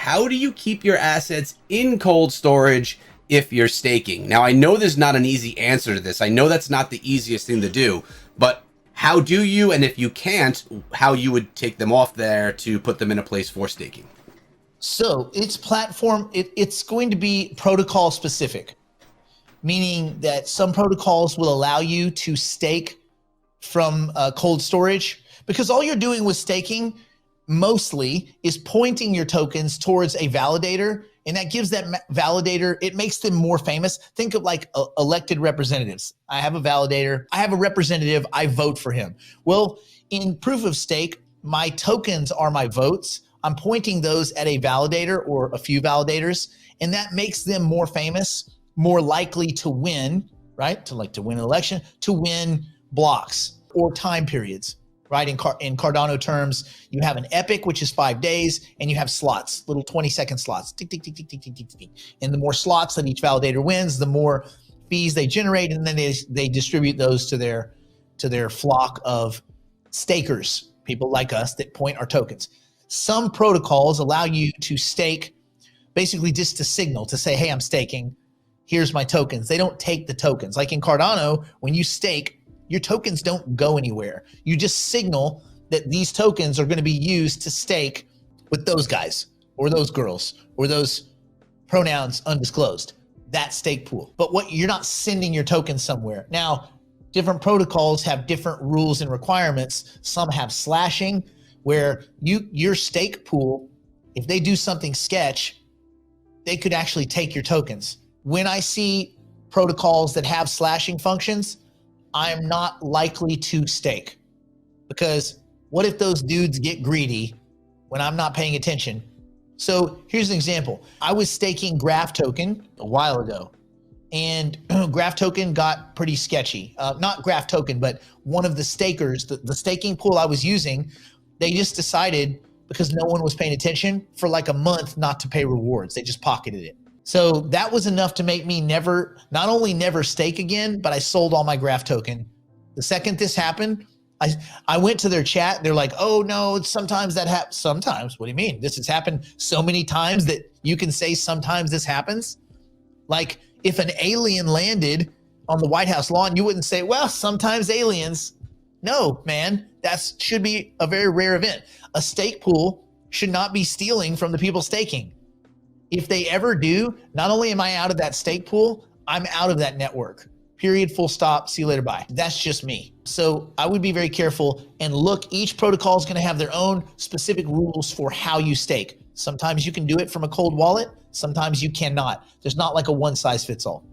how do you keep your assets in cold storage if you're staking? Now, I know there's not an easy answer to this. I know that's not the easiest thing to do, but how do you, and if you can't, how you would take them off there to put them in a place for staking? So it's platform, it's going to be protocol specific, meaning that some protocols will allow you to stake from cold storage, because all you're doing with staking mostly is pointing your tokens towards a validator, and that gives that validator, it makes them more famous. Think of like elected representatives. I have a validator, I have a representative, I vote for him. Well, in proof of stake, my tokens are my votes. I'm pointing those at a validator or a few validators, and that makes them more famous, more likely to win, right? To win an election, to win blocks or time periods, right? In Cardano terms, you have an epic, which is 5 days, and you have slots, little 20-second slots, tick, tick, tick, tick, tick, tick, tick, tick. And the more slots that each validator wins, the more fees they generate, and then they distribute those to their flock of stakers, people like us that point our tokens. Some protocols allow you to stake, basically just to signal, to say, hey, I'm staking, here's my tokens. They don't take the tokens. Like in Cardano, when you stake, your tokens don't go anywhere. You just signal that these tokens are going to be used to stake with those guys or those girls or those pronouns undisclosed, that stake pool. But you're not sending your tokens somewhere. Now, different protocols have different rules and requirements. Some have slashing, where your stake pool, if they do something sketch, they could actually take your tokens. When I see protocols that have slashing functions, I'm not likely to stake, because what if those dudes get greedy when I'm not paying attention? So here's an example. I was staking Graph token a while ago, and Graph token got pretty sketchy. Not Graph token, but one of the stakers, the staking pool I was using, they just decided, because no one was paying attention, for like a month not to pay rewards. They just pocketed it. So that was enough to make me not only never stake again, but I sold all my Graph token. The second this happened, I went to their chat. They're like, oh no, sometimes that happens. Sometimes? What do you mean? This has happened so many times that you can say sometimes this happens? Like if an alien landed on the White House lawn, you wouldn't say, well, sometimes aliens. No, man, that should be a very rare event. A stake pool should not be stealing from the people staking. If they ever do, not only am I out of that stake pool, I'm out of that network. Period, full stop, see you later, bye. That's just me. So I would be very careful and look, each protocol is going to have their own specific rules for how you stake. Sometimes you can do it from a cold wallet. Sometimes you cannot. There's not like a one size fits all.